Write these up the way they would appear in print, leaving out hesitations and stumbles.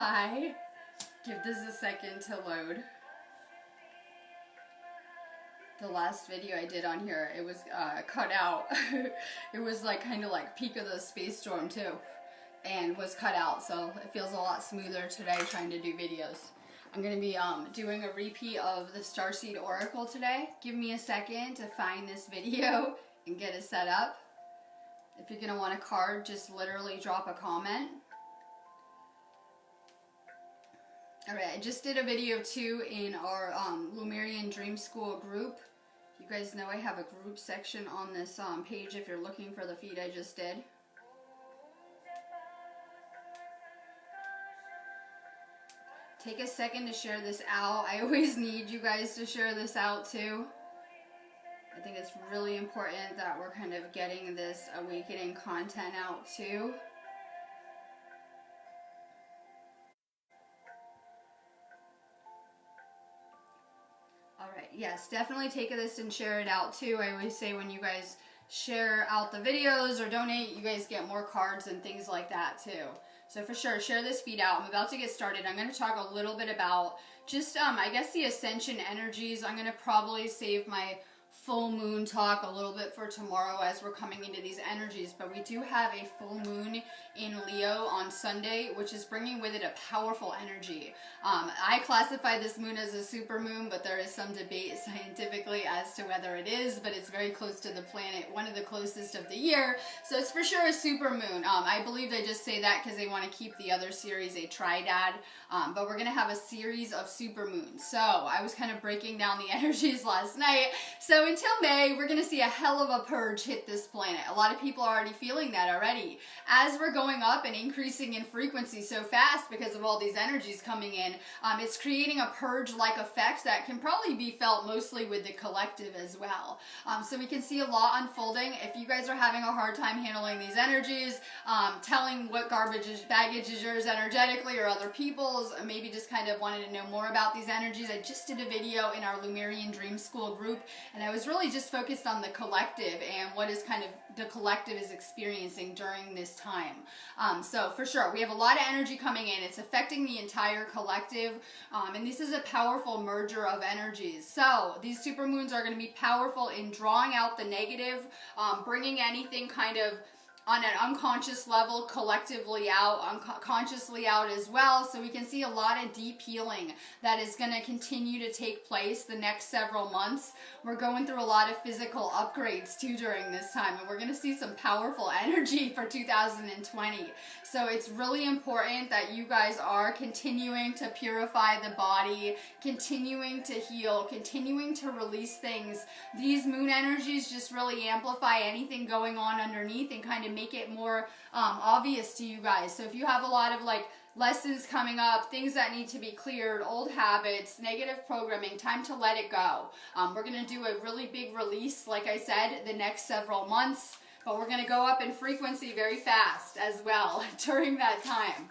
Hi. Give this a second to load. The last video I did on here, it was cut out. It was like kind of like peak of the space storm too, and was cut out, so it feels a lot smoother today trying to do videos. I'm going to be doing a repeat of the Starseed Oracle today. Give me a second to find this video and get it set up. If you're going to want a card, just literally drop a comment. Alright, I just did a video too in our Lumerian Dream School group. You guys know I have a group section on this page if you're looking for the feed I just did. Take a second to share this out. I always need you guys to share this out too. I think it's really important that we're kind of getting this awakening content out too. Alright, yes, definitely take this and share it out too. I always say when you guys share out the videos or donate, you guys get more cards and things like that too. So for sure, share this feed out. I'm about to get started. I'm going to talk a little bit about just, I guess the Ascension energies. I'm going to probably save my full moon talk a little bit for tomorrow as we're coming into these energies, but we do have a full moon in Leo on Sunday, which is bringing with it a powerful energy. I classify this moon as a super moon, but there is some debate scientifically as to whether it is, but it's very close to the planet, one of the closest of the year, so it's for sure a super moon. I believe they just say that because they want to keep the other series a triad, but we're going to have a series of super moons. So I was kind of breaking down the energies last night. So until May, we're going to see a hell of a purge hit this planet. A lot of people are already feeling that already. As we're going up and increasing in frequency so fast because of all these energies coming in, it's creating a purge-like effect that can probably be felt mostly with the collective as well. So we can see a lot unfolding. If you guys are having a hard time handling these energies, telling what baggage is yours energetically or other people's, maybe just kind of wanted to know more about these energies, I just did a video in our Lumerian Dream School group, and I was really just focused on the collective and what is kind of the collective is experiencing during this time. So for sure, we have a lot of energy coming in. It's affecting the entire collective, and this is a powerful merger of energies. So these supermoons are going to be powerful in drawing out the negative, bringing anything kind of on an unconscious level, collectively out, consciously out as well. So we can see a lot of deep healing that is going to continue to take place the next several months. We're going through a lot of physical upgrades too during this time, and we're going to see some powerful energy for 2020. So it's really important that you guys are continuing to purify the body, continuing to heal, continuing to release things. These moon energies just really amplify anything going on underneath and kind of make it more obvious to you guys. So if you have a lot of like lessons coming up, things that need to be cleared, old habits, negative programming, time to let it go. We're going to do a really big release, like I said, the next several months, but we're going to go up in frequency very fast as well during that time.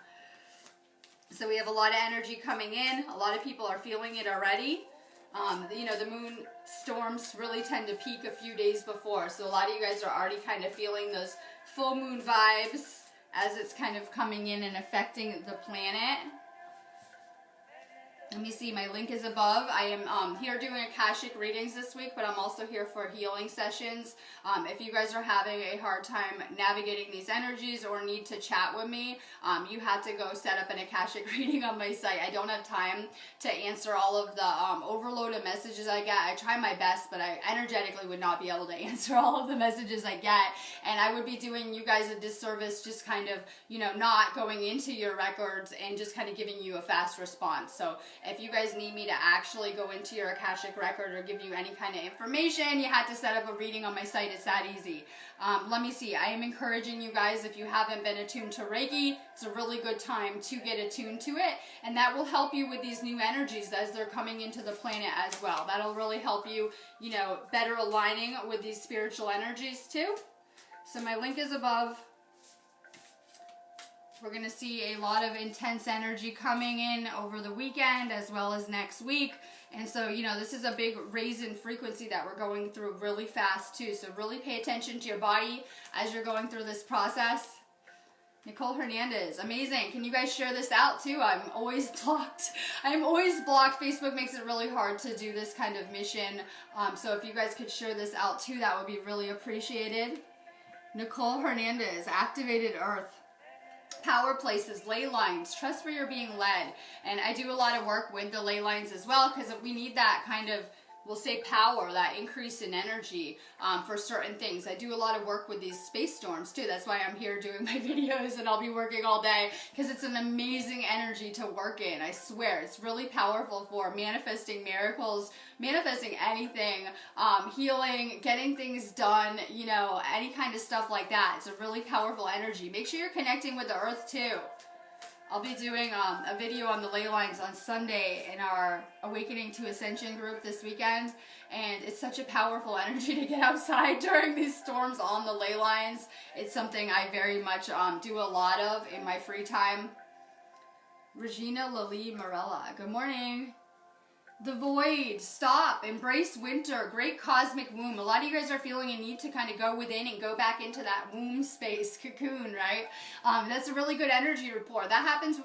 So we have a lot of energy coming in. A lot of people are feeling it already. You know, the moon storms really tend to peak a few days before, so a lot of you guys are already kind of feeling those full moon vibes as it's kind of coming in and affecting the planet. Let me see, my link is above. I am here doing Akashic readings this week, but I'm also here for healing sessions. If you guys are having a hard time navigating these energies or need to chat with me, you have to go set up an Akashic reading on my site. I don't have time to answer all of the overload of messages I get. I try my best, but I energetically would not be able to answer all of the messages I get, and I would be doing you guys a disservice just kind of, you know, not going into your records and just kind of giving you a fast response. So if you guys need me to actually go into your Akashic record or give you any kind of information, you had to set up a reading on my site. It's that easy. Let me see. I am encouraging you guys, if you haven't been attuned to Reiki, it's a really good time to get attuned to it, and that will help you with these new energies as they're coming into the planet as well. That'll really help you, you know, better aligning with these spiritual energies too. So my link is above. We're going to see a lot of intense energy coming in over the weekend as well as next week. And so, you know, this is a big raise in frequency that we're going through really fast too. So really pay attention to your body as you're going through this process. Nicole Hernandez, amazing. Can you guys share this out too? I'm always blocked. I'm always blocked. Facebook makes it really hard to do this kind of mission. So if you guys could share this out too, that would be really appreciated. Nicole Hernandez, activated earth. Power places, ley lines, trust where you're being led. And I do a lot of work with the ley lines as well, because we need that kind of, we'll say, power, that increase in energy for certain things. I do a lot of work with these space storms too. That's why I'm here doing my videos, and I'll be working all day, because it's an amazing energy to work in. I swear, it's really powerful for manifesting miracles, manifesting anything, healing, getting things done, you know, any kind of stuff like that. It's a really powerful energy. Make sure you're connecting with the earth too. I'll be doing a video on the ley lines on Sunday in our Awakening to Ascension group this weekend, and it's such a powerful energy to get outside during these storms on the ley lines. It's something I very much do a lot of in my free time. Regina Lali Morella, good morning. The void, stop, embrace winter, great cosmic womb. A lot of you guys are feeling a need to kind of go within and go back into that womb space, cocoon, right? That's a really good energy report. That happens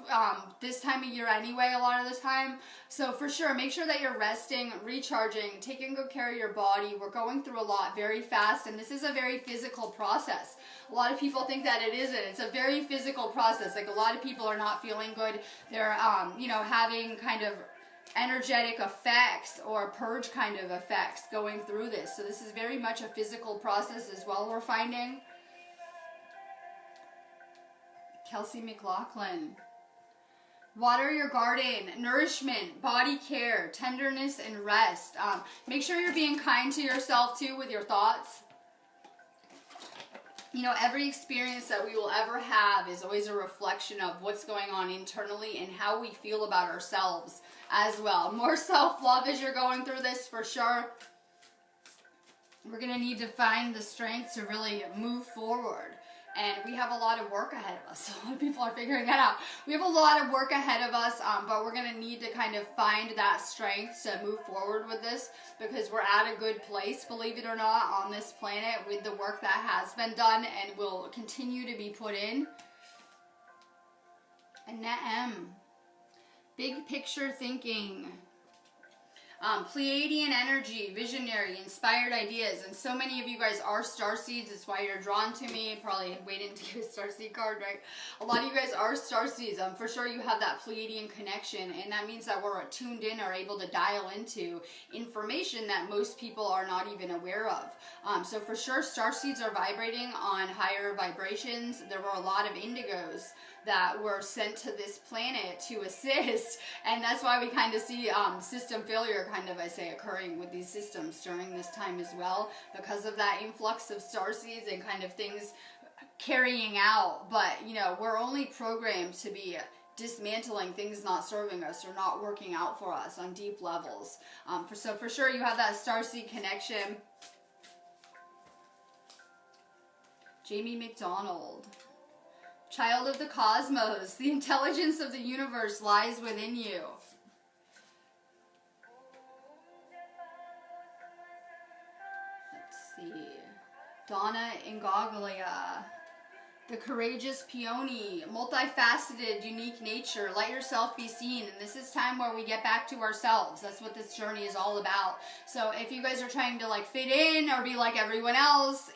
this time of year anyway, a lot of the time. So for sure, make sure that you're resting, recharging, taking good care of your body. We're going through a lot very fast, and this is a very physical process. A lot of people think that it isn't. It's a very physical process. Like, a lot of people are not feeling good. They're, you know, having kind of energetic effects or purge kind of effects going through this. So this is very much a physical process as well, we're finding. Kelsey McLaughlin. Water your garden, nourishment, body care, tenderness, and rest. Make sure you're being kind to yourself too with your thoughts. You know, every experience that we will ever have is always a reflection of what's going on internally and how we feel about ourselves as well. More self-love as you're going through this, for sure. We're going to need to find the strength to really move forward. And we have a lot of work ahead of us. A lot of people are figuring that out. We have a lot of work ahead of us, but we're going to need to kind of find that strength to move forward with this, because we're at a good place, believe it or not, on this planet with the work that has been done and will continue to be put in. Annette M. Big picture thinking. Pleiadian energy, visionary, inspired ideas, and so many of you guys are starseeds. That's why you're drawn to me. Probably waiting to get a starseed card, right? A lot of you guys are starseeds. For sure you have that Pleiadian connection, and that means that we're tuned in or able to dial into information that most people are not even aware of. So for sure, starseeds are vibrating on higher vibrations. There were a lot of indigos that were sent to this planet to assist, and that's why we kind of see system failure kind of, I say, occurring with these systems during this time as well, because of that influx of starseeds and kind of things carrying out. But you know, we're only programmed to be dismantling things not serving us or not working out for us on deep levels. So for sure you have that starseed connection. Jamie McDonald. Child of the cosmos, the intelligence of the universe lies within you. Let's see. Donna Ingoglia. The courageous peony, multifaceted, unique nature. Let yourself be seen. And this is time where we get back to ourselves. That's what this journey is all about. So if you guys are trying to like fit in or be like everyone else,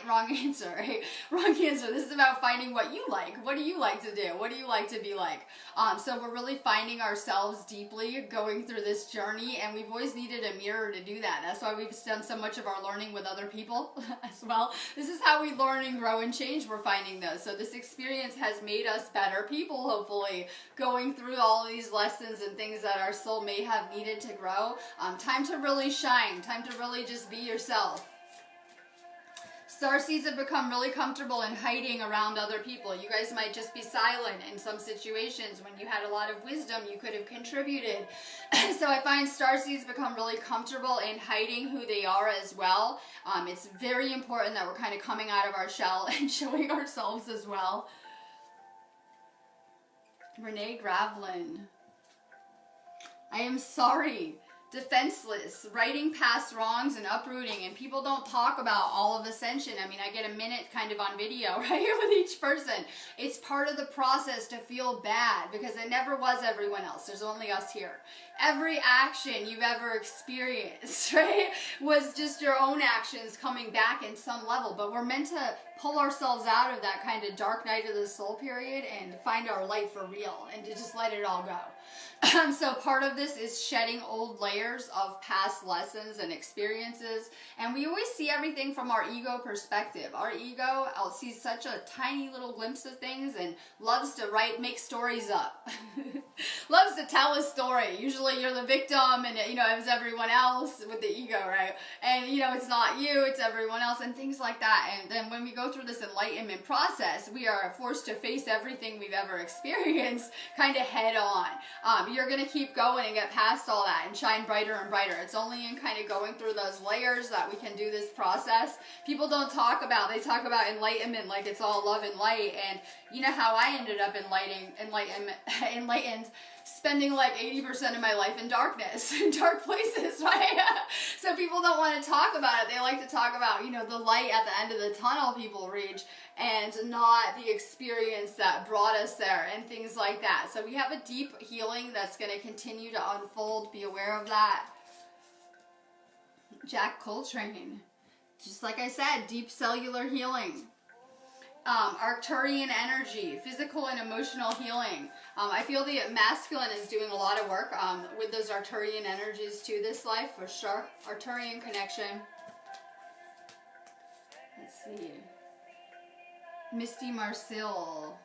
wrong answer, right? Wrong answer. This is about finding what you like. What do you like to do? What do you like to be like? So we're really finding ourselves deeply going through this journey, and we've always needed a mirror to do that. That's why we've done so much of our learning with other people as well. This is how we learn and grow and change. We're finding those. So this experience has made us better people, hopefully, going through all of these lessons and things that our soul may have needed to grow. Time to really shine. Time to really just be yourself. Starseeds have become really comfortable in hiding around other people. You guys might just be silent in some situations. When you had a lot of wisdom, you could have contributed. So I find starseeds become really comfortable in hiding who they are as well. It's very important that we're kind of coming out of our shell and showing ourselves as well. Renee Gravlin. I am sorry. defenseless, righting past wrongs and uprooting, and people don't talk about all of Ascension. I mean, I get a minute kind of on video right here with each person. It's part of the process to feel bad because it never was everyone else. There's only us here. Every action you've ever experienced, right, was just your own actions coming back in some level, but we're meant to pull ourselves out of that kind of dark night of the soul period and find our light for real and to just let it all go. So part of this is shedding old layers of past lessons and experiences, and we always see everything from our ego perspective. Our ego sees such a tiny little glimpse of things and loves to make stories up. Loves to tell a story. Usually you're the victim and it was everyone else with the ego, right? And it's not you, it's everyone else and things like that. And then when we go through this enlightenment process, we are forced to face everything we've ever experienced kind of head on. You're going to keep going and get past all that and shine brighter and brighter. It's only in kind of going through those layers that we can do this process. People don't talk about, they talk about enlightenment like it's all love and light. And you know how I ended up enlightened, spending like 80% of my life in darkness, in dark places, right? So people don't want to talk about it. They like to talk about, the light at the end of the tunnel people reach and not the experience that brought us there and things like that. So we have a deep healing that's going to continue to unfold. Be aware of that. Jack Coltrane. Just like I said, deep cellular healing. Arcturian energy, physical and emotional healing. I feel the masculine is doing a lot of work with those Arcturian energies to this life, for sure. Arcturian connection. Let's see. Misty Marcel.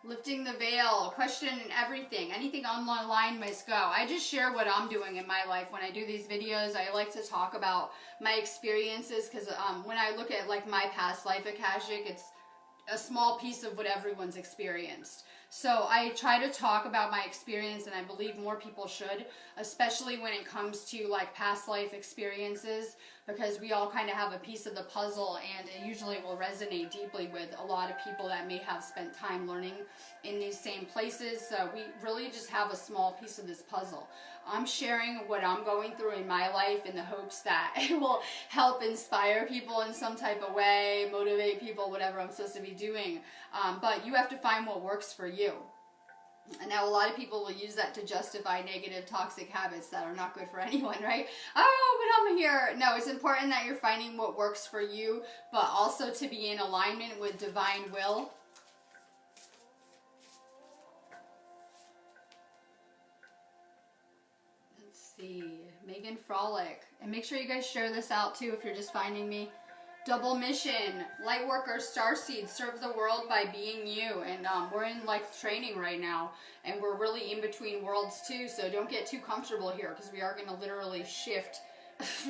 Lifting the veil, questioning everything. Anything online must go. I just share what I'm doing in my life. When I do these videos, I like to talk about my experiences because when I look at like my past life Akashic, it's a small piece of what everyone's experienced. So I try to talk about my experience, and I believe more people should, especially when it comes to like past life experiences, because we all kind of have a piece of the puzzle, and it usually will resonate deeply with a lot of people that may have spent time learning in these same places. So we really just have a small piece of this puzzle. I'm sharing what I'm going through in my life in the hopes that it will help inspire people in some type of way, motivate people, whatever I'm supposed to be doing. But you have to find what works for you. And now a lot of people will use that to justify negative, toxic habits that are not good for anyone, right? Oh, but I'm here. No, it's important that you're finding what works for you, but also to be in alignment with divine will. Let's see. Megan Frolic. And make sure you guys share this out too if you're just finding me. Double mission, Lightworker, Starseed, serve the world by being you. And we're in like training right now, and we're really in between worlds too, so don't get too comfortable here because we are going to literally shift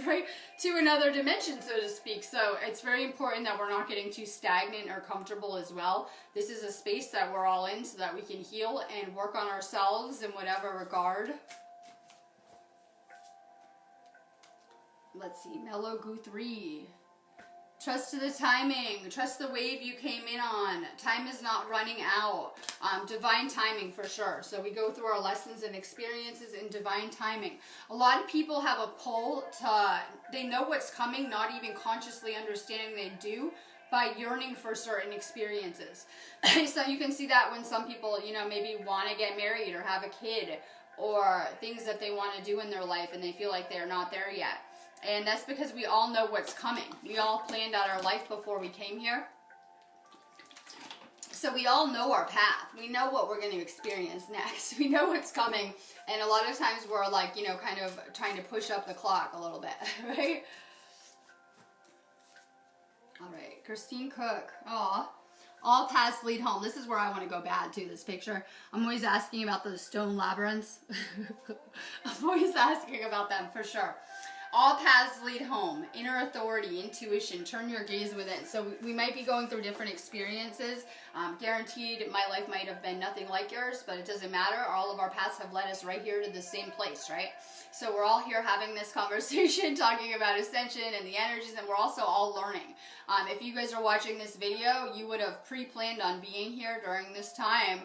right to another dimension, so to speak. So it's very important that we're not getting too stagnant or comfortable as well. This is a space that we're all in so that we can heal and work on ourselves in whatever regard. Let's see, Mellow Goo 3. Trust to the timing. Trust the wave you came in on. Time is not running out. Divine timing for sure. So we go through our lessons and experiences in divine timing. A lot of people have a pull to, they know what's coming, not even consciously understanding they do, by yearning for certain experiences. So you can see that when some people, maybe want to get married or have a kid or things that they want to do in their life and they feel like they're not there yet. And that's because we all know what's coming. We all planned out our life before we came here. So we all know our path. We know what we're going to experience next. We know what's coming. And a lot of times we're like, kind of trying to push up the clock a little bit, right? All right, Christine Cook. Aw. All paths lead home. This is where I want to go bad too, this picture. I'm always asking about the stone labyrinths. I'm always asking about them for sure. All paths lead home. Inner authority, intuition, turn your gaze within. So we might be going through different experiences. Guaranteed my life might have been nothing like yours, but it doesn't matter. All of our paths have led us right here to the same place, right? So we're all here having this conversation, talking about Ascension and the energies, and we're also all learning. If you guys are watching this video, you would have pre-planned on being here during this time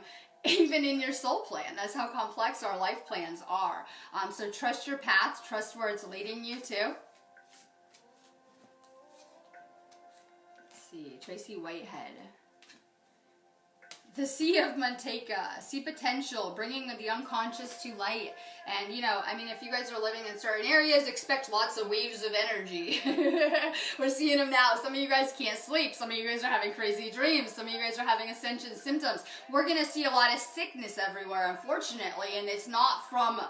even in your soul plan. That's how complex our life plans are. So trust your path, trust where it's leading you to. Let's see, Tracy Whitehead. The Sea of Manteca, see potential, bringing the unconscious to light. And, you know, I mean, if you guys are living in certain areas, expect lots of waves of energy. We're seeing them now. Some of you guys can't sleep. Some of you guys are having crazy dreams. Some of you guys are having Ascension symptoms. We're going to see a lot of sickness everywhere, unfortunately, and it's not from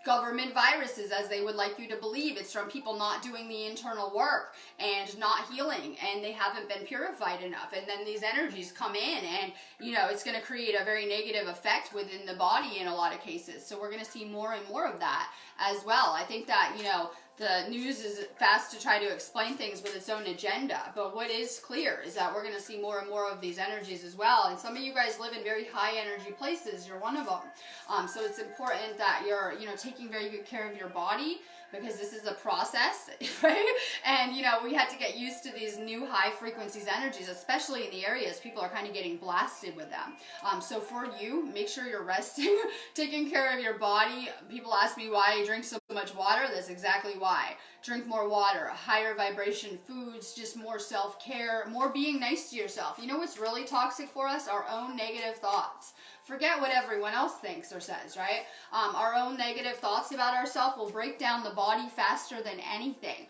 government viruses, as they would like you to believe. It's from people not doing the internal work and not healing, and they haven't been purified enough. And then these energies come in, and, you know, it's going to create a very negative effect within the body in a lot of cases. So we're going to see more and more of that as well. I think that, you know, the news is fast to try to explain things with its own agenda, but what is clear is that we're going to see more and more of these energies as well. And some of you guys live in very high energy places. You're one of them. So it's important that you're, you know, taking very good care of your body, because this is a process, right? And, you know, we had to get used to these new high frequencies energies, especially in the areas people are kind of getting blasted with them. So for you, make sure you're resting, taking care of your body. People ask me why I drink so much water. That's exactly why. Drink more water, higher vibration foods, just more self-care, more being nice to yourself. You know what's really toxic for us? Our own negative thoughts. Forget what everyone else thinks or says, right? Our own negative thoughts about ourselves will break down the body faster than anything.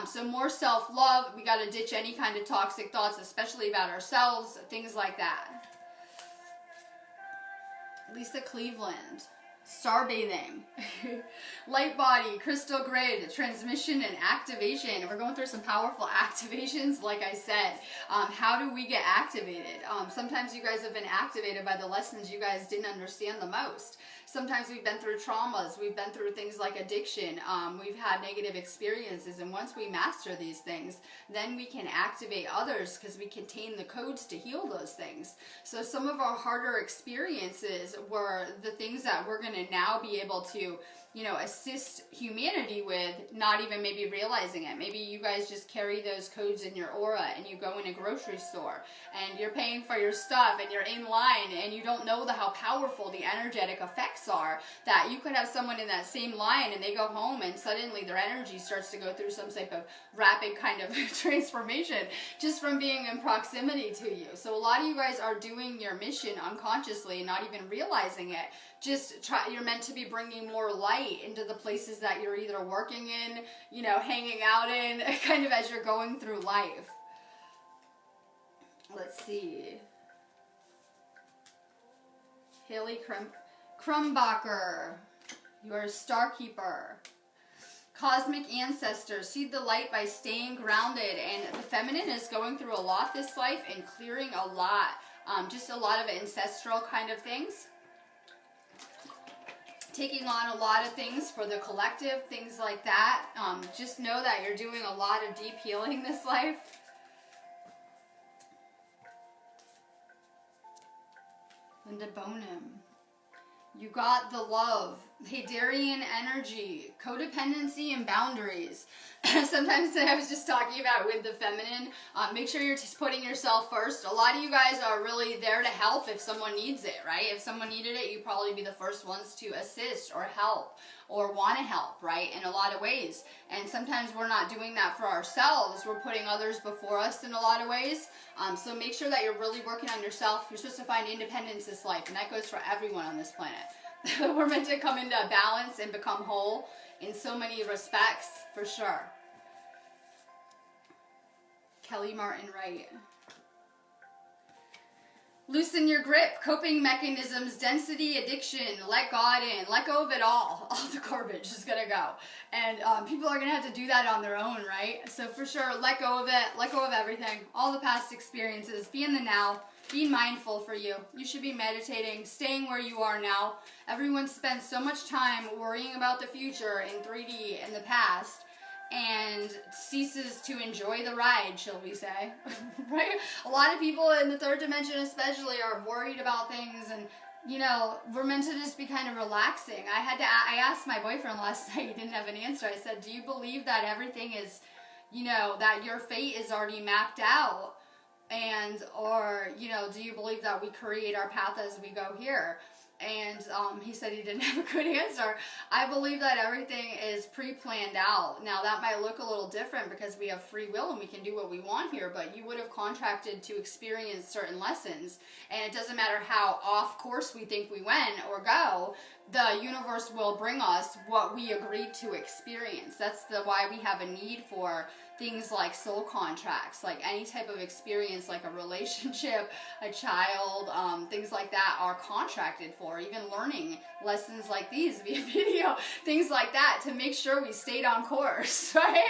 So more self-love. We got to ditch any kind of toxic thoughts, especially about ourselves, things like that. Lisa Cleveland. Star bathing, light body, crystal grid, transmission and activation. We're going through some powerful activations, like I said. How do we get activated? Sometimes you guys have been activated by the lessons you guys didn't understand the most. Sometimes we've been through traumas. We've been through things like addiction. We've had negative experiences. And once we master these things, then we can activate others, because we contain the codes to heal those things. So some of our harder experiences were the things that we're going to now be able to, you know, assist humanity with, not even maybe realizing it. Maybe you guys just carry those codes in your aura, and you go in a grocery store and you're paying for your stuff and you're in line, and you don't know how powerful the energetic effects are, that you could have someone in that same line and they go home and suddenly their energy starts to go through some type of rapid kind of transformation just from being in proximity to you. So a lot of you guys are doing your mission unconsciously and not even realizing it. You're meant to be bringing more light into the places that you're either working in, you know, hanging out in, kind of as you're going through life. Let's see. Haley Krumbacher, you are a star keeper. Cosmic ancestors, see the light by staying grounded. And the feminine is going through a lot this life and clearing a lot. Just a lot of ancestral kind of things. Taking on a lot of things for the collective, things like that. Just know that you're doing a lot of deep healing this life. Linda Bonham. You got the love. Hadarian energy. Codependency and boundaries. Sometimes I was just talking about with the feminine. Make sure you're just putting yourself first. A lot of you guys are really there to help if someone needs it, right? If someone needed it, you'd probably be the first ones to assist or help or want to help, right? In a lot of ways. And sometimes we're not doing that for ourselves. We're putting others before us in a lot of ways. So make sure that you're really working on yourself. You're supposed to find independence this life, and that goes for everyone on this planet. We're meant to come into balance and become whole in so many respects, for sure. Kelly Martin Wright. Loosen your grip, coping mechanisms, density, addiction, let God in, let go of it all. All the garbage is going to go. And people are going to have to do that on their own, right? So for sure, let go of it, let go of everything, all the past experiences, be in the now, be mindful for you. You should be meditating, staying where you are now. Everyone spends so much time worrying about the future in 3D in the past, and ceases to enjoy the ride, shall we say, right? A lot of people in the third dimension especially are worried about things, and, you know, we're meant to just be kind of relaxing. I asked my boyfriend last night, he didn't have an answer. I said, do you believe that everything is, you know, that your fate is already mapped out? And, or, you know, do you believe that we create our path as we go here? And he said he didn't have a good answer. I believe that everything is pre-planned out. Now that might look a little different because we have free will and we can do what we want here, but you would have contracted to experience certain lessons. And it doesn't matter how off course we think we went or go, the universe will bring us what we agreed to experience. That's why we have a need for things like soul contracts, like any type of experience, like a relationship, a child, things like that are contracted for. Even learning lessons like these via video, things like that, to make sure we stayed on course, right?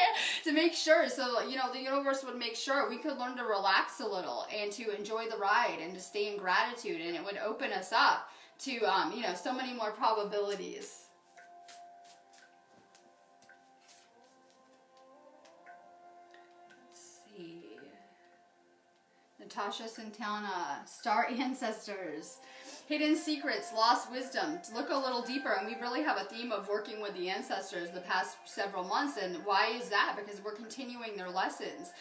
To make sure, so, you know, the universe would make sure we could learn to relax a little and to enjoy the ride and to stay in gratitude, and it would open us up to, you know, so many more probabilities. Natasha Santana, Star Ancestors, Hidden Secrets, Lost Wisdom. To look a little deeper, and we really have a theme of working with the ancestors the past several months. And why is that? Because we're continuing their lessons.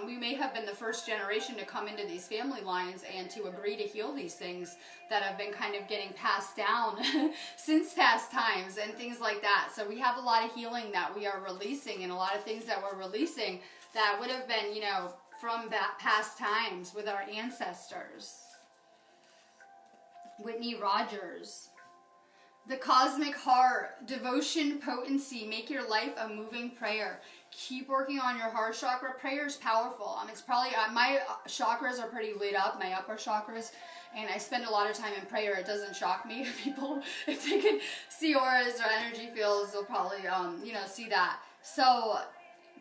We may have been the first generation to come into these family lines and to agree to heal these things that have been kind of getting passed down since past times and things like that. So we have a lot of healing that we are releasing, and a lot of things that we're releasing that would have been, you know, from past times with our ancestors. Whitney Rogers. The Cosmic Heart, Devotion, Potency, make your life a moving prayer. Keep working on your heart chakra. Prayer is powerful. It's probably, my chakras are pretty lit up, my upper chakras, and I spend a lot of time in prayer. It doesn't shock me. People, if they can see auras or energy fields, they'll probably, you know, see that. So,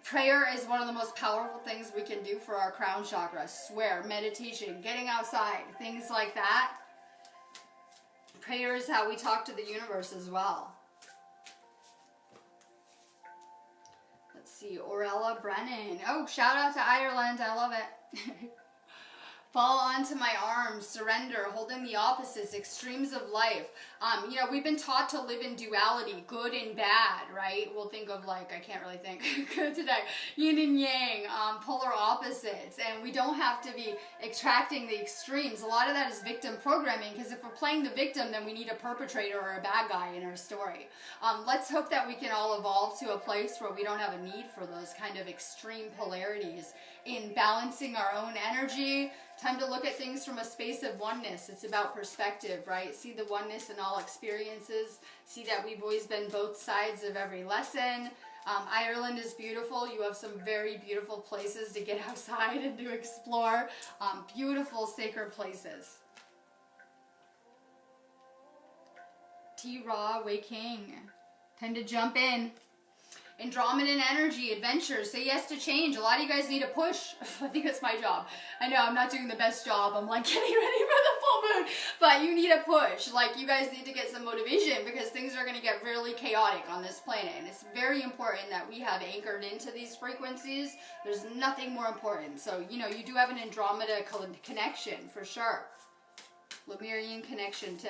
prayer is one of the most powerful things we can do for our crown chakra. Swear, meditation, getting outside, things like that. Prayer is how we talk to the universe as well. Let's see, Orella Brennan. Oh, shout out to Ireland. I love it. Fall onto my arms, surrender, holding the opposites, extremes of life. You know, we've been taught to live in duality, good and bad, right? We'll think of, like, I can't really think good today, yin and yang, polar opposites, and we don't have to be extracting the extremes. A lot of that is victim programming, because if we're playing the victim, then we need a perpetrator or a bad guy in our story. Let's hope that we can all evolve to a place where we don't have a need for those kind of extreme polarities in balancing our own energy. Time to look at things from a space of oneness. It's about perspective, right? See the oneness in all experiences. See that we've always been both sides of every lesson. Ireland is beautiful. You have some very beautiful places to get outside and to explore. Beautiful, sacred places. T-Raw, Wei King. Time to jump in. Andromedan energy, adventure, say yes to change. A lot of you guys need a push. I think that's my job. I know I'm not doing the best job. I'm like getting ready for the full moon. But you need a push. Like, you guys need to get some motivation, because things are going to get really chaotic on this planet. And it's very important that we have anchored into these frequencies. There's nothing more important. So, you know, you do have an Andromeda connection for sure. Lemurian connection too.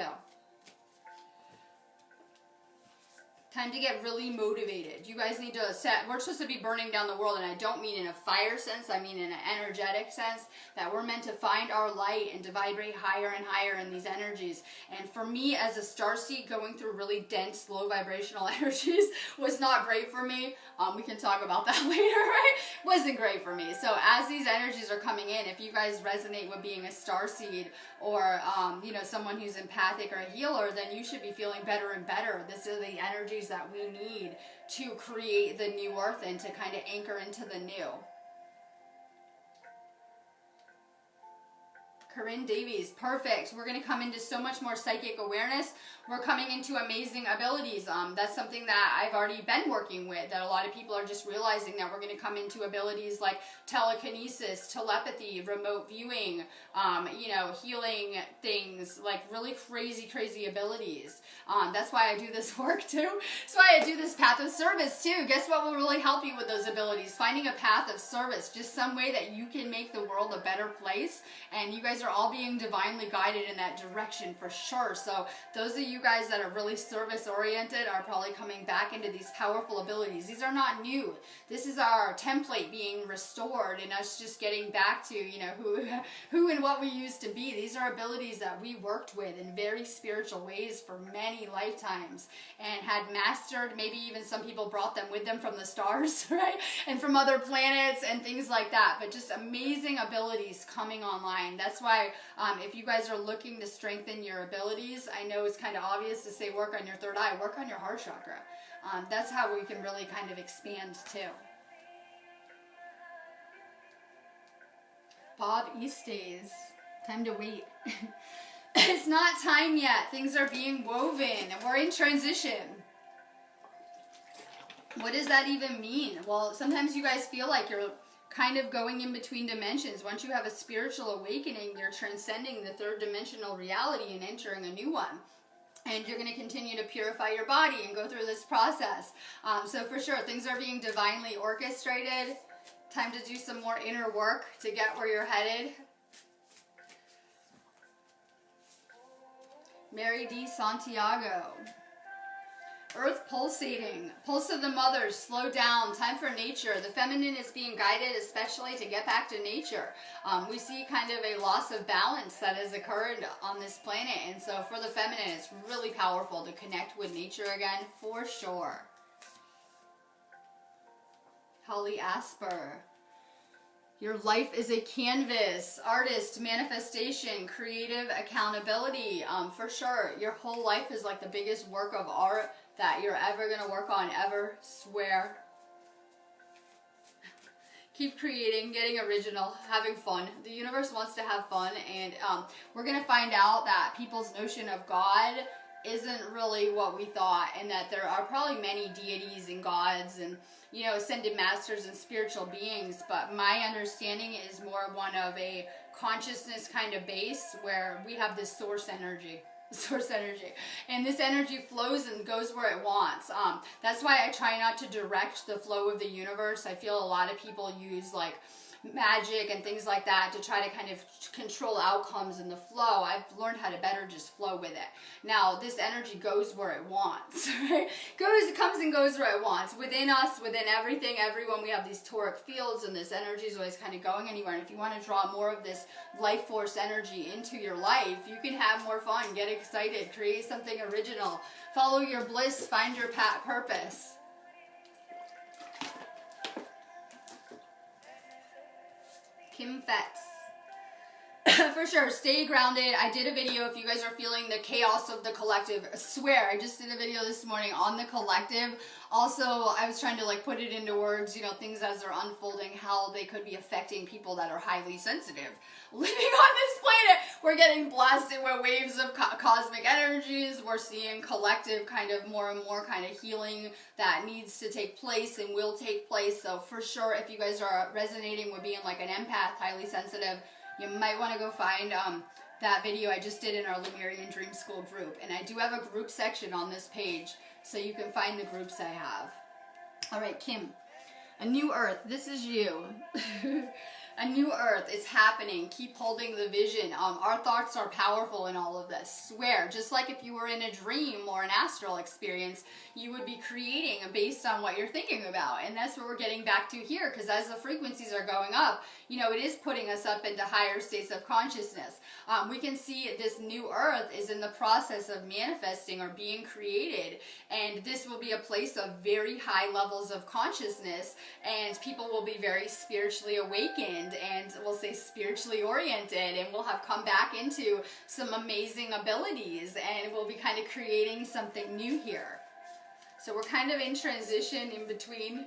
Time to get really motivated. You guys need to set, we're supposed to be burning down the world, and I don't mean in a fire sense, I mean in an energetic sense, that we're meant to find our light and to vibrate higher and higher in these energies. And for me, as a starseed, going through really dense, low vibrational energies was not great for me. We can talk about that later, right? Wasn't great for me. So as these energies are coming in, if you guys resonate with being a starseed, or you know, someone who's empathic or a healer, then you should be feeling better and better. This is the energies that we need to create the new earth and to kind of anchor into the new. Corinne Davies, perfect. We're going to come into so much more psychic awareness. We're coming into amazing abilities. That's something that I've already been working with, that a lot of people are just realizing that we're going to come into abilities like telekinesis, telepathy, remote viewing, you know, healing things, like really crazy abilities. That's why I do this work too. That's why I do this path of service too. Guess what will really help you with those abilities? Finding a path of service, just some way that you can make the world a better place. And you guys are are all being divinely guided in that direction for sure. So those of you guys that are really service oriented are probably coming back into these powerful abilities. These are not new. This is our template being restored and us just getting back to, you know, who and what we used to be. These are abilities that we worked with in very spiritual ways for many lifetimes and had mastered. Maybe even some people brought them with them from the stars, right? And from other planets and things like that. But just amazing abilities coming online. That's why if you guys are looking to strengthen your abilities, I know it's kind of obvious to say work on your third eye, work on your heart chakra. That's how we can really kind of expand too. Bob Eastdays, time to wait. It's not time yet. Things are being woven and we're in transition. What does that even mean? Well, sometimes you guys feel like you're kind of going in between dimensions. Once you have a spiritual awakening, you're transcending the third dimensional reality and entering a new one. And you're going to continue to purify your body and go through this process. So for sure, things are being divinely orchestrated. Time to do some more inner work to get where you're headed. Mary D. Santiago. Earth pulsating. Pulse of the mothers, slow down. Time for nature. The feminine is being guided especially to get back to nature. We see kind of a loss of balance that has occurred on this planet. And so for the feminine, it's really powerful to connect with nature again, for sure. Holly Asper. Your life is a canvas. Artist, manifestation, creative accountability. For sure, your whole life is like the biggest work of art that you're ever going to work on, ever. Swear. Keep creating, getting original, having fun. The universe wants to have fun, and we're going to find out that people's notion of God isn't really what we thought, and that there are probably many deities and gods and, you know, ascended masters and spiritual beings, but my understanding is more one of a consciousness kind of base where we have this source energy, and this energy flows and goes where it wants. That's why I try not to direct the flow of the universe. I feel a lot of people use like magic and things like that to try to kind of control outcomes in the flow. I've learned how to better just flow with it. Now, this energy goes where it wants, right? Comes and goes where it wants. Within us, within everything, everyone, we have these toric fields, and this energy is always kind of going anywhere. And if you want to draw more of this life force energy into your life, you can have more fun, get excited, create something original, follow your bliss, find your purpose. Kim Fetz. For sure, stay grounded. I did a video if you guys are feeling the chaos of the collective. I swear, I just did a video this morning on the collective. Also, I was trying to like put it into words, you know, things as they're unfolding, how they could be affecting people that are highly sensitive. Living on this planet, we're getting blasted with waves of cosmic energies. We're seeing collective kind of more and more kind of healing that needs to take place and will take place. So for sure, if you guys are resonating with being like an empath, highly sensitive, you might want to go find that video I just did in our Lemurian Dream School group. And I do have a group section on this page, so you can find the groups I have. All right, Kim. A new earth. This is you. A new earth is happening. Keep holding the vision. Our thoughts are powerful in all of this. Swear. Just like if you were in a dream or an astral experience, you would be creating based on what you're thinking about. And that's what we're getting back to here, because as the frequencies are going up, you know, it is putting us up into higher states of consciousness. We can see this new earth is in the process of manifesting or being created. And this will be a place of very high levels of consciousness, and people will be very spiritually awakened, and we'll say spiritually oriented, and we'll have come back into some amazing abilities, and we'll be kind of creating something new here. So we're kind of in transition in between.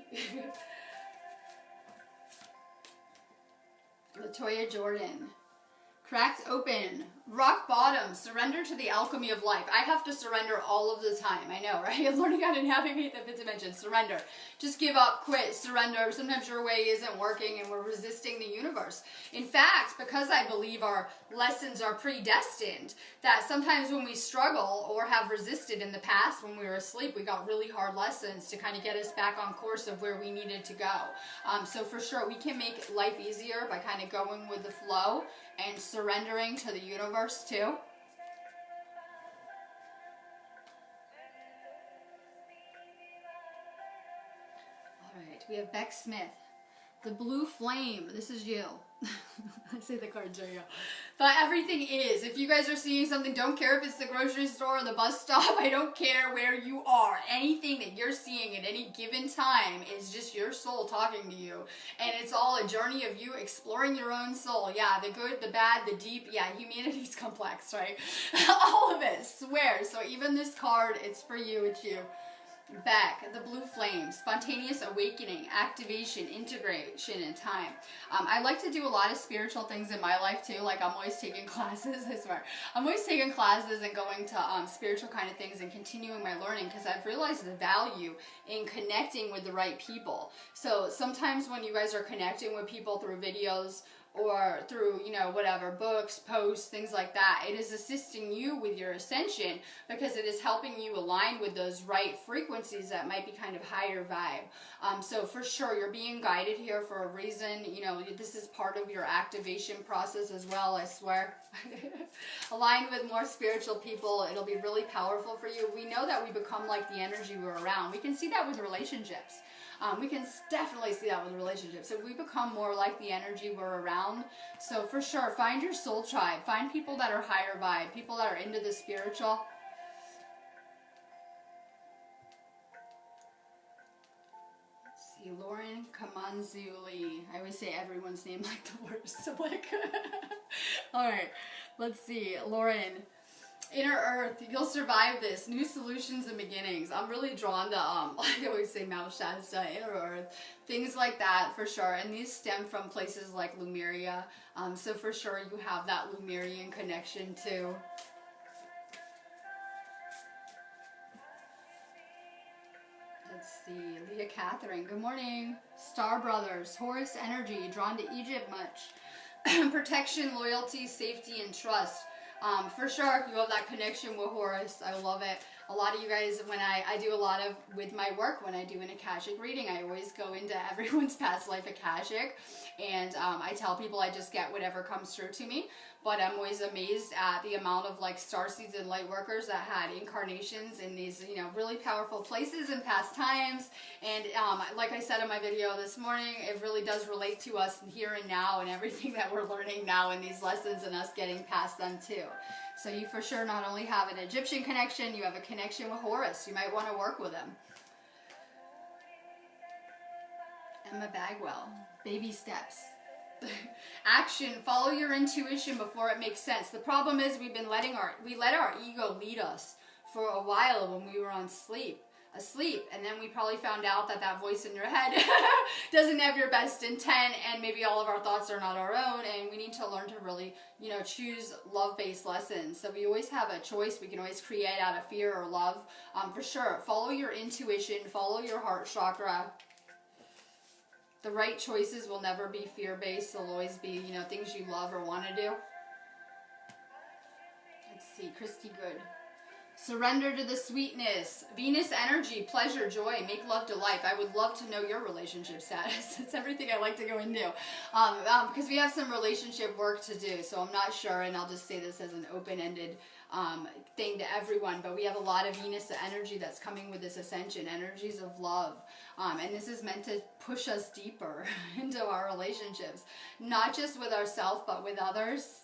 Latoya Jordan. Cracked open. Rock bottom, surrender to the alchemy of life. I have to surrender all of the time. I know, right? I'm learning how to navigate the fifth dimension. Surrender. Just give up, quit, surrender. Sometimes your way isn't working and we're resisting the universe. In fact, because I believe our lessons are predestined, that sometimes when we struggle or have resisted in the past, when we were asleep, we got really hard lessons to kind of get us back on course of where we needed to go. So for sure, we can make life easier by kind of going with the flow and surrendering to the universe too. All right, we have Beck Smith. The blue flame, this is you. I say the cards are you. But everything is. If you guys are seeing something, don't care if it's the grocery store or the bus stop. I don't care where you are. Anything that you're seeing at any given time is just your soul talking to you. And it's all a journey of you exploring your own soul. Yeah, the good, the bad, the deep. Yeah, humanity's complex, right? All of it, swear. So even this card, it's for you, it's you. Beck, the blue flame, spontaneous awakening, activation, integration in time. I like to do a lot of spiritual things in my life too. Like I'm always taking classes, I swear. I'm always taking classes and going to spiritual kind of things and continuing my learning because I've realized the value in connecting with the right people. So sometimes when you guys are connecting with people through videos or through, you know, whatever, books, posts, things like that, it is assisting you with your ascension because it is helping you align with those right frequencies that might be kind of higher vibe. So for sure, you're being guided here for a reason. You know, this is part of your activation process as well, I swear. Align with more spiritual people. It'll be really powerful for you. We know that we become like the energy we're around. We can see that with relationships. We can definitely see that with relationships. So we become more like the energy we're around. So for sure, find your soul tribe. Find people that are higher vibe, people that are into the spiritual. Let's see, Lauren Kamanzuli. I always say everyone's name like the worst. I'm like, all right, let's see, Lauren. Inner Earth, you'll survive this. New solutions and beginnings. I'm really drawn to, I always say Mount Shasta, Inner Earth, things like that for sure. And these stem from places like Lemuria. So for sure you have that Lemurian connection too. Let's see, Leah Catherine, good morning. Star Brothers, Horus energy, drawn to Egypt much. Protection, loyalty, safety, and trust. For sure, you have that connection with Horus. I love it. A lot of you guys, when I do a lot of, with my work, when I do an Akashic reading, I always go into everyone's past life Akashic. And I tell people I just get whatever comes through to me. But I'm always amazed at the amount of like starseeds and light workers that had incarnations in these, you know, really powerful places in past times. And like I said in my video this morning, it really does relate to us here and now and everything that we're learning now in these lessons and us getting past them too. So you for sure not only have an Egyptian connection, you have a connection with Horus. You might want to work with him. Emma Bagwell, baby steps. Action, follow your intuition before it makes sense. The problem is we let our ego lead us for a while when we were asleep, and then we probably found out that that voice in your head doesn't have your best intent, and maybe all of our thoughts are not our own, and we need to learn to really, you know, choose love-based lessons. So we always have a choice. We can always create out of fear or love. For sure, follow your intuition, follow your heart chakra. The right choices will never be fear-based. They'll always be, you know, things you love or want to do. Let's see, Christy Good. Surrender to the sweetness. Venus energy, pleasure, joy, make love to life. I would love to know your relationship status. It's everything I like to go into. Because we have some relationship work to do, so I'm not sure, and I'll just say this as an open-ended thing to everyone, but we have a lot of Venus energy that's coming with this ascension, energies of love. And this is meant to push us deeper into our relationships, not just with ourselves, but with others.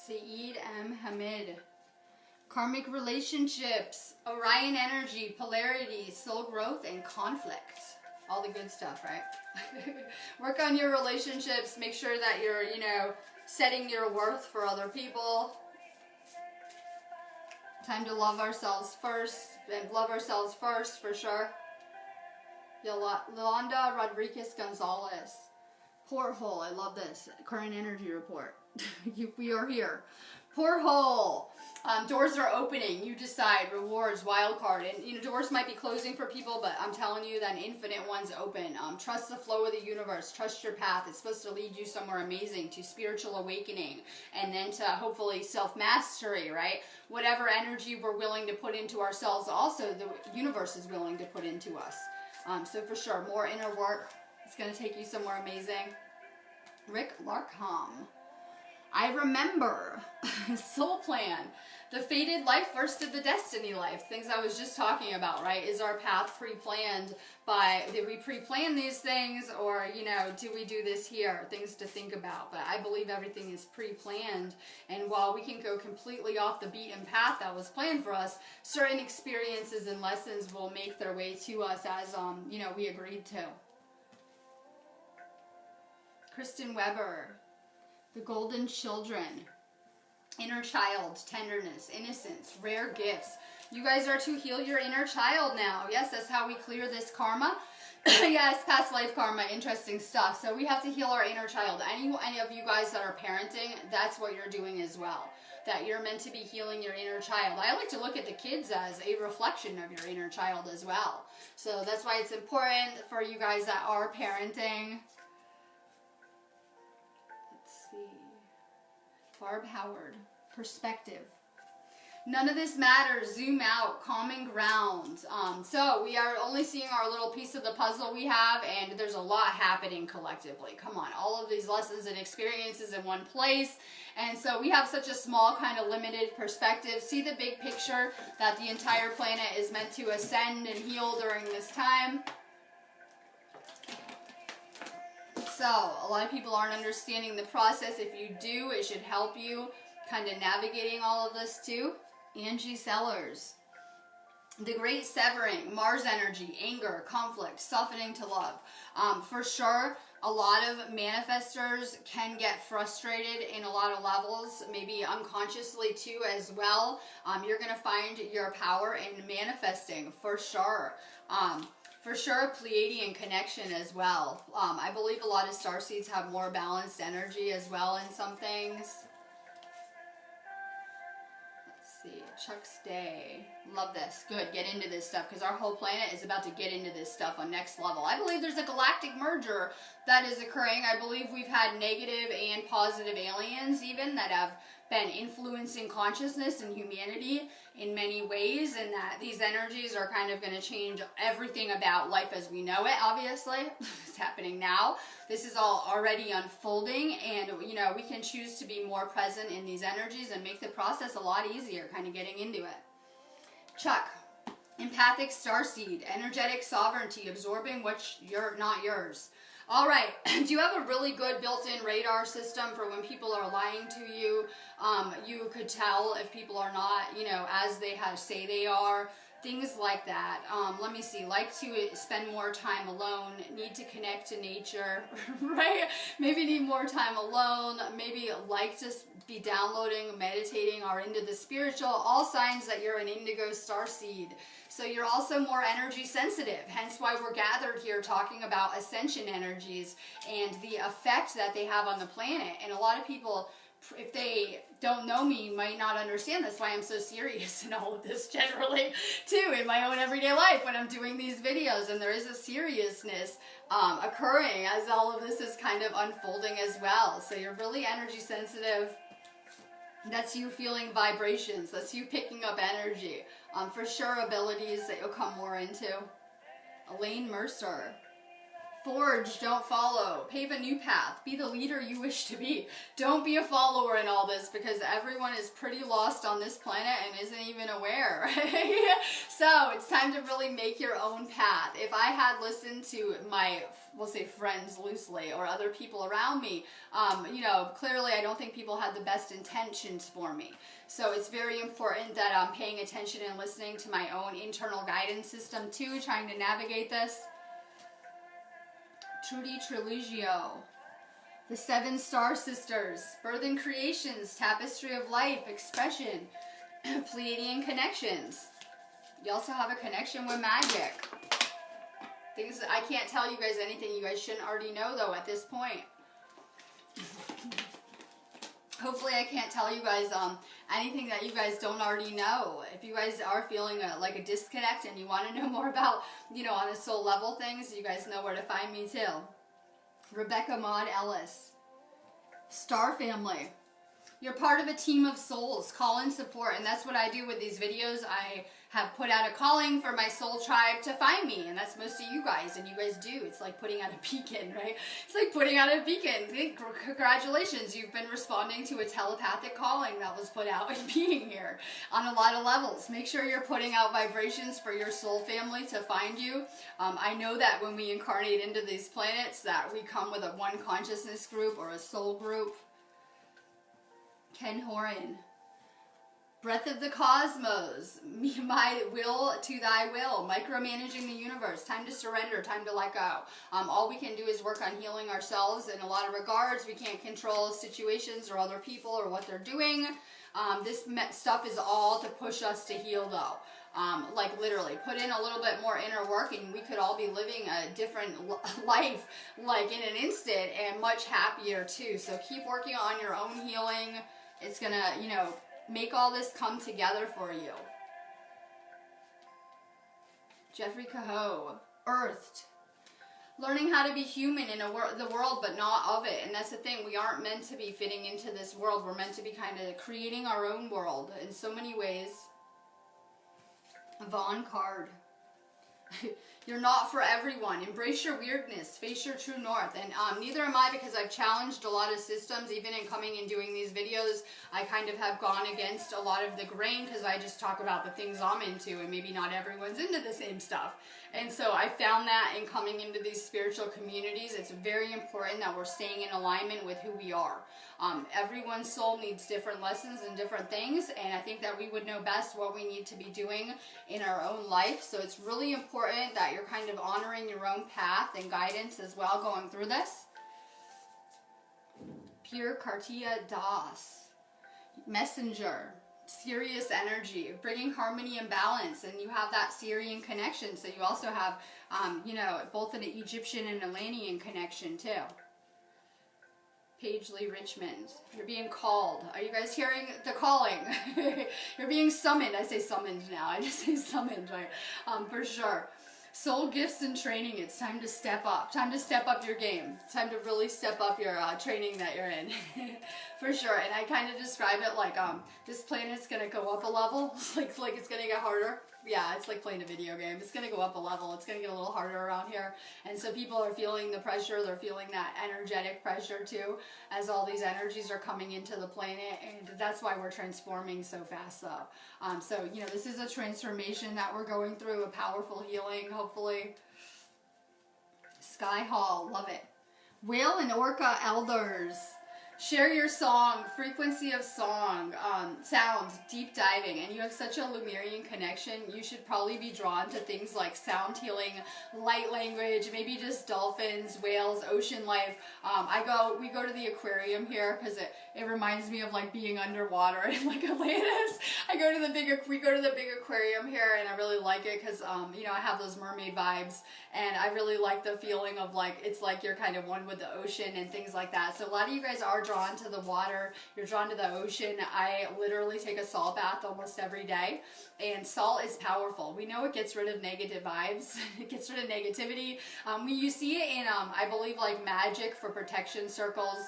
Saeed M. Hamid. Karmic relationships, Orion energy, polarity, soul growth, and conflict. All the good stuff, right? Work on your relationships. Make sure that you're, you know, setting your worth for other people. Time to love ourselves first. And love ourselves first, for sure. Yolanda Rodriguez Gonzalez. Porthole. I love this. Current energy report. We are here. Porthole. Doors are opening. You decide. Rewards, wild card. And, you know, doors might be closing for people, but I'm telling you that an infinite one's open. Trust the flow of the universe. Trust your path. It's supposed to lead you somewhere amazing, to spiritual awakening, and then to hopefully self-mastery, right? Whatever energy we're willing to put into ourselves, also the universe is willing to put into us. So for sure, more inner work. It's going to take you somewhere amazing. Rick Larkham. I remember. Soul plan. The fated life versus the destiny life. Things I was just talking about, right? Is our path pre-planned by, did we pre-plan these things, or, you know, do we do this here? Things to think about. But I believe everything is pre-planned. And while we can go completely off the beaten path that was planned for us, certain experiences and lessons will make their way to us as, you know, we agreed to. Kristen Weber. The Golden Children. Inner child, tenderness, innocence, rare gifts. You guys are to heal your inner child now. Yes, that's how we clear this karma. Yes, past life karma, interesting stuff. So we have to heal our inner child. Any of you guys that are parenting, that's what you're doing as well. That you're meant to be healing your inner child. I like to look at the kids as a reflection of your inner child as well. So that's why it's important for you guys that are parenting. Let's see. Barb Howard, perspective. None of this matters. Zoom out, common ground. So we are only seeing our little piece of the puzzle we have, and there's a lot happening collectively. Come on, all of these lessons and experiences in one place. And so we have such a small kind of limited perspective. See the big picture that the entire planet is meant to ascend and heal during this time. So, a lot of people aren't understanding the process. If you do, it should help you kind of navigating all of this too. Angie Sellers. The Great Severing, Mars energy, anger, conflict, softening to love. For sure, a lot of manifestors can get frustrated in a lot of levels, maybe unconsciously too as well. You're going to find your power in manifesting, for sure. For sure, a Pleiadian connection as well. I believe a lot of starseeds have more balanced energy as well in some things. Let's see, Chuck's Day. Love this. Good, get into this stuff, because our whole planet is about to get into this stuff on next level. I believe there's a galactic merger that is occurring. I believe we've had negative and positive aliens even that have been influencing consciousness and humanity in many ways, and that these energies are kind of going to change everything about life as we know it, obviously. It's happening now. This is all already unfolding, and, you know, we can choose to be more present in these energies and make the process a lot easier, kind of getting into it. Chuck. Empathic starseed, energetic sovereignty, absorbing what's not yours. All right, do you have a really good built-in radar system for when people are lying to you? You could tell if people are not, you know, as they say they are. Things like that. Let me see. Like to spend more time alone. Need to connect to nature, right? Maybe need more time alone. Maybe like to be downloading, meditating, or into the spiritual. All signs that you're an indigo starseed. So you're also more energy sensitive. Hence why we're gathered here talking about ascension energies and the effect that they have on the planet. And a lot of people, if they don't know me, might not understand this, why I'm so serious in all of this generally, too, in my own everyday life when I'm doing these videos. And there is a seriousness occurring as all of this is kind of unfolding as well. So you're really energy sensitive. That's you feeling vibrations. That's you picking up energy. For sure, abilities that you'll come more into. Elaine Mercer. Forge, don't follow. Pave a new path. Be the leader you wish to be. Don't be a follower in all this, because everyone is pretty lost on this planet and isn't even aware, right? So it's time to really make your own path. If I had listened to my, we'll say friends loosely, or other people around me, you know, clearly I don't think people had the best intentions for me. So it's very important that I'm paying attention and listening to my own internal guidance system too, trying to navigate this. Trudy Triligio. The Seven Star Sisters. Birth and Creations. Tapestry of Life. Expression. Pleiadian connections. You also have a connection with magic. Things that I can't tell you guys anything you guys shouldn't already know though at this point. Hopefully I can't tell you guys anything that you guys don't already know. If you guys are feeling like a disconnect and you want to know more about, you know, on a soul level things, you guys know where to find me too. Rebecca Maud Ellis. Star Family. You're part of a team of souls. Call in support. And that's what I do with these videos. I have put out a calling for my soul tribe to find me. And that's most of you guys. And you guys do. It's like putting out a beacon, right? It's like putting out a beacon. Congratulations. You've been responding to a telepathic calling that was put out and being here on a lot of levels. Make sure you're putting out vibrations for your soul family to find you. I know that when we incarnate into these planets that we come with a one consciousness group or a soul group. Ken Horan. Breath of the Cosmos. My will to thy will. Micromanaging the universe. Time to surrender. Time to let go. All we can do is work on healing ourselves in a lot of regards. We can't control situations or other people or what they're doing. This stuff is all to push us to heal though. Like literally put in a little bit more inner work and we could all be living a different life like in an instant and much happier too. So keep working on your own healing. It's gonna, you know, make all this come together for you. Jeffrey Cahoe. Earthed. Learning how to be human in the world but not of it. And that's the thing. We aren't meant to be fitting into this world. We're meant to be kind of creating our own world in so many ways. Vaughn Card. You're not for everyone. Embrace your weirdness. Face your true north. And neither am I, because I've challenged a lot of systems. Even in coming and doing these videos, I kind of have gone against a lot of the grain because I just talk about the things I'm into and maybe not everyone's into the same stuff. And so I found that in coming into these spiritual communities, it's very important that we're staying in alignment with who we are. Everyone's soul needs different lessons and different things, and I think that we would know best what we need to be doing in our own life. So it's really important that you're kind of honoring your own path and guidance as well going through this. Pure Cartia Das. Messenger. Sirius energy, bringing harmony and balance, and you have that Syrian connection, so you also have, you know, both an Egyptian and Atlantean connection too. Paisley Richmond, you're being called. Are you guys hearing the calling? You're being summoned. I say summoned now. I just say summoned, right? For sure. Soul gifts and training. It's time to step up. Time to step up your game. It's time to really step up your training that you're in. For sure. And I kind of describe it like this planet's going to go up a level. like it's going to get harder. Yeah, it's like playing a video game. It's going to go up a level. It's going to get a little harder around here. And so people are feeling the pressure. They're feeling that energetic pressure too, as all these energies are coming into the planet. And that's why we're transforming so fast though. So, you know, this is a transformation that we're going through, a powerful healing, hopefully. Sky Hall, love it. Whale and Orca Elders. Share your song, frequency of song, sound, deep diving, and you have such a Lemurian connection. You should probably be drawn to things like sound healing, light language, maybe just dolphins, whales, ocean life. We go to the aquarium here because it reminds me of like being underwater in like Atlantis. We go to the big aquarium here, and I really like it because you know, I have those mermaid vibes, and I really like the feeling of like it's like you're kind of one with the ocean and things like that. So a lot of you guys are drawn to the water, you're drawn to the ocean. I literally take a salt bath almost every day, and salt is powerful. We know it gets rid of negative vibes. It gets rid of negativity. You see it in I believe like magic for protection circles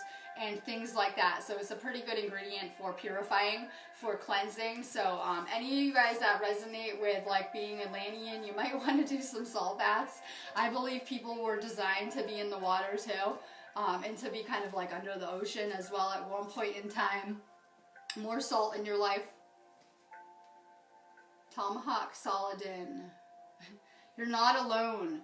and things like that. So it's a pretty good ingredient for purifying, for cleansing. So any of you guys that resonate with like being Atlantean, you might want to do some salt baths. I believe people were designed to be in the water too. And to be kind of like under the ocean as well at one point in time. More salt in your life. Tomahawk Saladin. You're not alone.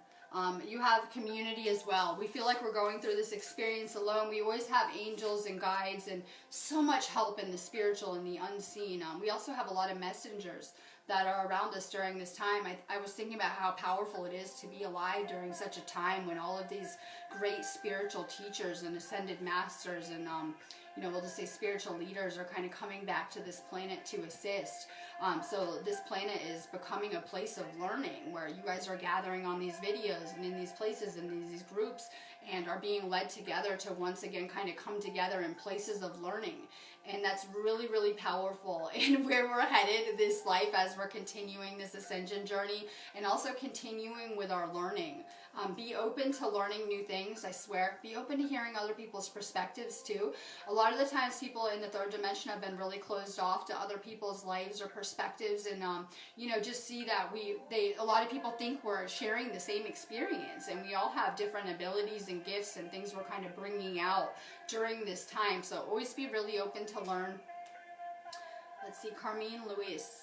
You have community as well. We feel like we're going through this experience alone. We always have angels and guides and so much help in the spiritual and the unseen. We also have a lot of messengers that are around us during this time. I was thinking about how powerful it is to be alive during such a time when all of these great spiritual teachers and ascended masters and you know, we'll just say spiritual leaders are kind of coming back to this planet to assist. So this planet is becoming a place of learning where you guys are gathering on these videos and in these places and in these groups and are being led together to once again kind of come together in places of learning. And that's really, really powerful in where we're headed this life as we're continuing this ascension journey, and also continuing with our learning. Be open to learning new things, I swear. Be open to hearing other people's perspectives too. A lot of the times people in the third dimension have been really closed off to other people's lives or perspectives, and you know, just see that a lot of people think we're sharing the same experience, and we all have different abilities and gifts and things we're kind of bringing out during this time. So always be really open to learn. Let's see, Carmine Luis.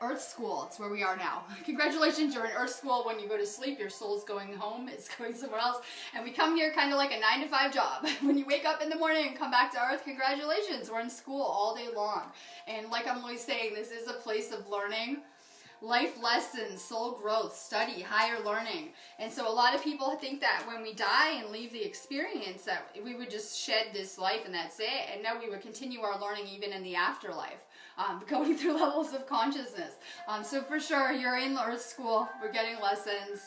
Earth School, it's where we are now. Congratulations, you're in Earth School. When you go to sleep, your soul's going home, it's going somewhere else. And we come here kind of like a 9-to-5 job. When you wake up in the morning and come back to Earth, congratulations, we're in school all day long. And like I'm always saying, this is a place of learning, life lessons, soul growth, study, higher learning. And so a lot of people think that when we die and leave the experience that we would just shed this life and that's it. And no, we would continue our learning even in the afterlife. Going through levels of consciousness. So for sure, you're in Earth School. We're getting lessons.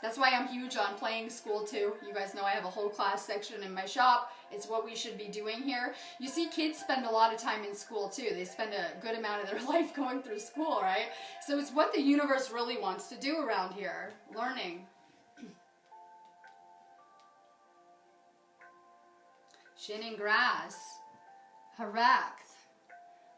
That's why I'm huge on playing school too. You guys know I have a whole class section in my shop. It's what we should be doing here. You see, kids spend a lot of time in school too. They spend a good amount of their life going through school, right? So it's what the universe really wants to do around here. Learning. Shinning grass. Correct.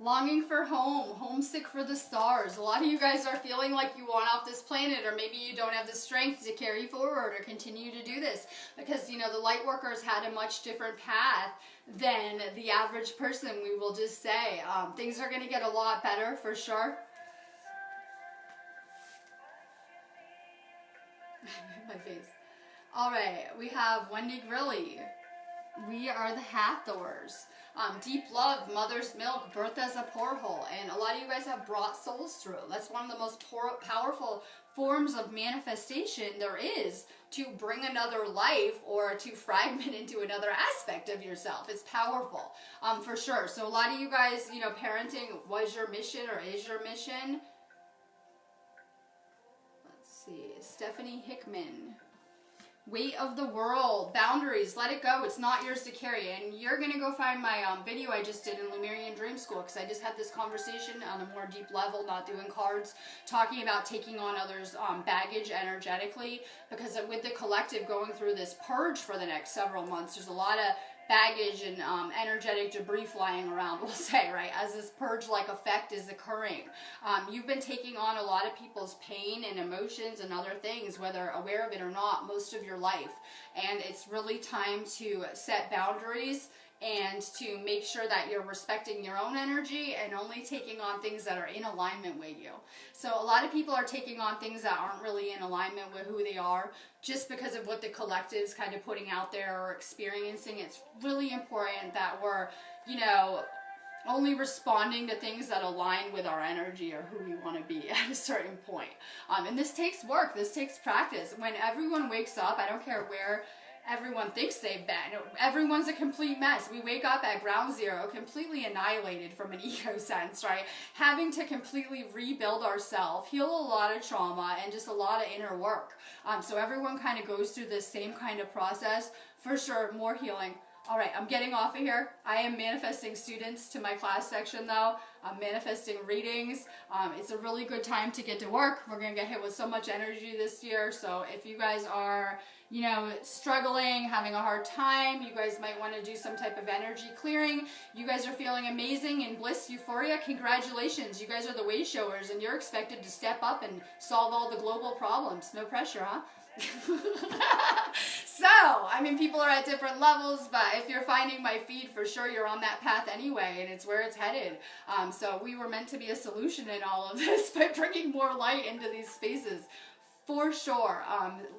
Longing for home, homesick for the stars. A lot of you guys are feeling like you want off this planet, or maybe you don't have the strength to carry forward or continue to do this, because, you know, the light workers had a much different path than the average person, we will just say. Things are going to get a lot better for sure. My face. All right, we have Wendy Grilly. We are the Hathors. Deep love, mother's milk, birth as a porthole. And a lot of you guys have brought souls through. That's one of the most powerful forms of manifestation there is, to bring another life or to fragment into another aspect of yourself. It's powerful, for sure. So a lot of you guys, you know, parenting was your mission or is your mission. Let's see, Stephanie Hickman. Weight of the world, boundaries, let it go. It's not yours to carry. And you're going to go find my video I just did in Lemurian Dream School, because I just had this conversation on a more deep level, not doing cards, talking about taking on others' baggage energetically, because with the collective going through this purge for the next several months, there's a lot of baggage and energetic debris flying around, we'll say, right, as this purge-like effect is occurring. You've been taking on a lot of people's pain and emotions and other things, whether aware of it or not, most of your life. And it's really time to set boundaries and to make sure that you're respecting your own energy and only taking on things that are in alignment with you. So a lot of people are taking on things that aren't really in alignment with who they are, just because of what the collective's kind of putting out there or experiencing. It's really important that we're, you know, only responding to things that align with our energy or who we want to be at a certain point. And this takes work. This takes practice. When everyone wakes up, I don't care where everyone thinks they've been. Everyone's a complete mess. We wake up at ground zero, completely annihilated from an ego sense, right? Having to completely rebuild ourselves, heal a lot of trauma, and just a lot of inner work. So everyone kind of goes through this same kind of process. For sure, more healing. All right, I'm getting off of here. I am manifesting students to my class section though. I'm manifesting readings. It's a really good time to get to work. We're going to get hit with so much energy this year. So if you guys are, you know, struggling, having a hard time, you guys might want to do some type of energy clearing. You guys are feeling amazing in bliss, euphoria. Congratulations. You guys are the way showers, and you're expected to step up and solve all the global problems. No pressure, huh? So, I mean, people are at different levels, but if you're finding my feed, for sure you're on that path anyway, and it's where it's headed. So we were meant to be a solution in all of this by bringing more light into these spaces. For sure.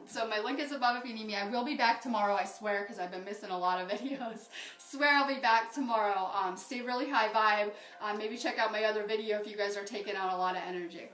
So my link is above if you need me. I will be back tomorrow, I swear, because I've been missing a lot of videos. Swear I'll be back tomorrow. Stay really high vibe. Maybe check out my other video if you guys are taking out a lot of energy.